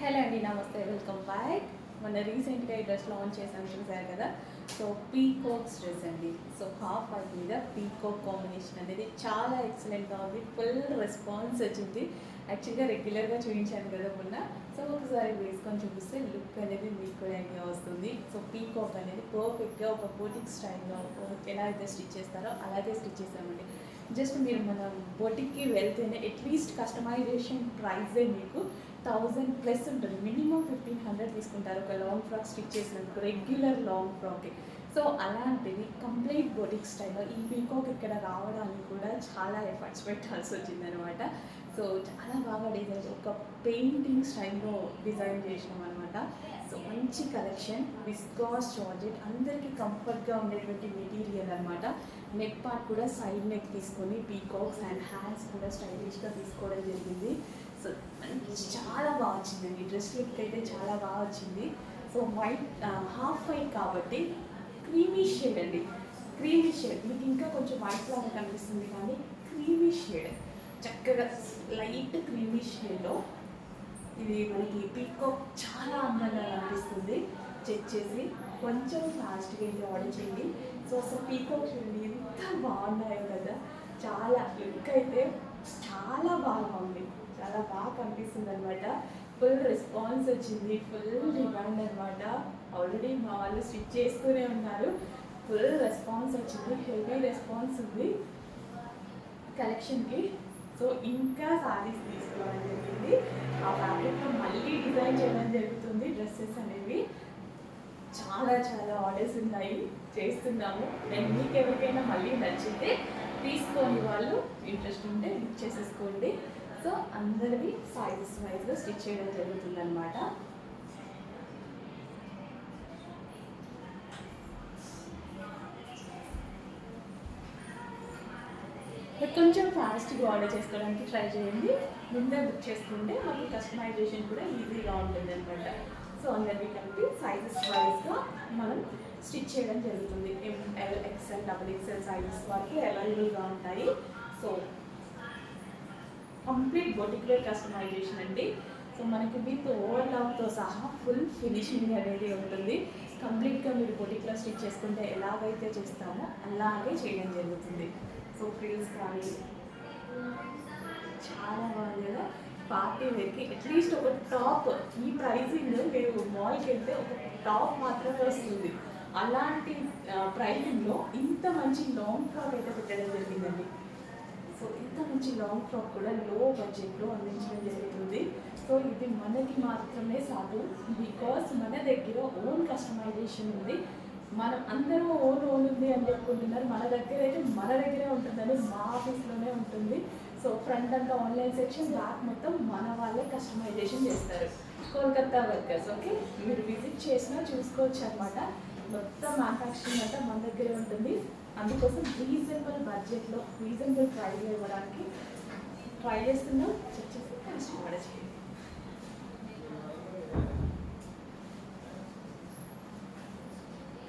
Hello అండి, నమస్తే, welcome back. మొన్న రీసెంట్గా ఈ డ్రెస్ లాంచ్ చేశాను, చూసారు కదా. సో పీకాక్స్ డ్రెస్ అండి. సో హాఫ్ వైట్ మీద పీకాక్ కాంబినేషన్ అనేది చాలా ఎక్సలెంట్గా ఉంది. ఫుల్ రెస్పాన్స్ వచ్చింది. యాక్చువల్గా రెగ్యులర్గా చూపించాను కదా మొన్న. సో ఒకసారి వేసుకొని చూపిస్తే లుక్ అనేది మీకు కూడా ఐడియా వస్తుంది. సో పీకాక్ అనేది పర్ఫెక్ట్గా ఒక బోటిక్ స్టైల్లో ఎలా అయితే స్టిచ్ చేస్తారో అలాగే స్టిచ్ చేసామండి. జస్ట్ మీరు మన బోటిక్కి వెళ్తేనే అట్లీస్ట్ కస్టమైజేషన్ ప్రైజే మీకు 1000+ ఉంటుంది. మినిమం 1500 తీసుకుంటారు ఒక లాంగ్ ఫ్రాక్ స్టిచ్ చేసినందుకు, రెగ్యులర్ లాంగ్ ఫ్రాక్కి. సో అలాంటిది కంప్లీట్ బోటిక్ స్టైల్లో ఈ పీకాక్ ఇక్కడ రావడానికి కూడా చాలా ఎఫర్ట్స్ పెట్టాల్సి వచ్చిందనమాట. సో చాలా బాగా డిజైన్, ఒక పెయింటింగ్ స్టైల్లో డిజైన్ చేసినాం అనమాట. సో మంచి కలెక్షన్, విస్కాస్ జార్జెట్, అందరికీ కంఫర్ట్గా ఉండేటువంటి మెటీరియల్ అనమాట. నెక్ పార్ట్ కూడా సైడ్ నెక్ తీసుకొని పీకాక్స్ అండ్ హ్యాండ్స్ కూడా స్టైలిష్గా తీసుకోవడం జరిగింది. సో చాలా బాగా వచ్చిందండి. డ్రెస్ లుక్ అయితే చాలా బాగా వచ్చింది. సో వైట్, హాఫ్ వైట్ కాబట్టి క్రీమీ షేడ్ అండి. క్రీమీ షేడ్ మీకు ఇంకా కొంచెం వైట్ లాగా కనిపిస్తుంది, కానీ క్రీమీ షేడ్ చక్కగా లైట్ క్రీమీ షేడ్లో ఇది మనకి పీకాక్ చాలా అందంగా కనిపిస్తుంది. చెక్ చేసి కొంచెం ఫాస్ట్గా ఇది ఆర్డర్ చేయండి. సో అసలు పీకాక్ చూడండి ఎంత బాగున్నాయో కదా. చాలా లుక్ అయితే చాలా బాగా ఉంది, చాలా బాగా కనిపిస్తుంది అనమాట. ఫుల్ రెస్పాన్స్ వచ్చింది, ఫుల్ డిమాండ్ అనమాట. ఆల్రెడీ మా వాళ్ళు స్టిచ్ చేస్తూనే ఉన్నారు. ఫుల్ రెస్పాన్స్ వచ్చింది, హెవీ రెస్పాన్స్ ఉంది కలెక్షన్కి. సో ఇంకా సారీస్ తీసుకోవడం జరిగింది. ఆ ఫ్యాబ్రిక్లో మళ్ళీ డిజైన్ చేయడం జరుగుతుంది డ్రెస్సెస్ అనేవి. చాలా చాలా ఆర్డర్స్ ఉన్నాయి, చేస్తున్నాము. నేను మీకు ఎవరికైనా మళ్ళీ నచ్చితే తీసుకోండి, వాళ్ళు ఇంట్రెస్ట్ ఉంటే బుక్ చేసేసుకోండి. సో అందరివి సైజెస్ వైజ్గా స్టిచ్ చేయడం జరుగుతుంది అనమాట. కొంచెం ఫాస్ట్గా ఆర్డర్ చేసుకోవడానికి ట్రై చేయండి. ముందే బుక్ చేసుకుంటే మాకు కస్టమైజేషన్ కూడా ఈజీగా ఉంటుంది అనమాట. సో అందరికీ కలిపి సైజెస్ వైజ్గా మనం స్టిచ్ చేయడం జరుగుతుంది. ML, XL, XXL సైజెస్ వరకు అవైలబుల్గా ఉంటాయి. So complete boutique wear customization అండి. సో మనకి విత్ ఓవర్లాక్తో సహా ఫుల్ ఫినిషింగ్ అనేది ఉంటుంది. కంప్లీట్గా మీరు బొటిక్లో స్టిచ్ చేసుకుంటే ఎలాగైతే చేస్తామో అలాగే చేయడం జరుగుతుంది. సో ఫ్రిల్స్ కానీ చాలా బాగుంది కదా. పార్టీ వేర్కి అట్లీస్ట్ ఒక టాప్, ఈ ప్రైజింగ్ మీరు మాల్కి వెళ్తే ఒక టాప్ మాత్రమే వస్తుంది. అలాంటి ప్రైజింగ్లో ఇంత మంచి లాంగ్ ఫ్రాక్ అయితే పెట్టడం జరిగిందండి. సో ఇంత మంచి లాంగ్ ఫ్రాక్ కూడా లో బడ్జెట్లో అందించడం జరుగుతుంది. సో ఇది మనకి మాత్రమే సాధు, బికాస్ మన దగ్గర ఓన్ కస్టమైజేషన్ ఉంది. మనం అందరూ ఓన్ ఉంది అని చెప్పుకుంటున్నారు. మన దగ్గర అయితే మన దగ్గరే ఉంటుందని, మా ఆఫీస్లోనే ఉంటుంది. సో ఫ్రంట్ అంతా ఆన్లైన్ సెక్షన్, బ్యాక్ మొత్తం మన వాళ్ళే కస్టమైజేషన్ చేస్తారు, కోల్కతా వర్కర్స్. ఓకే, మీరు విజిట్ చేసినా చూసుకోవచ్చు అనమాట. మొత్తం మ్యానుఫ్యాక్చరింగ్ అంతా మన దగ్గరే ఉంటుంది. అందుకోసం రీజనబుల్ బడ్జెట్లో రీజనబుల్ ప్రైస్లో ఇవ్వడానికి ట్రై చేస్తున్నాం. చెక్ చేసి కస్టమర్ చేయండి.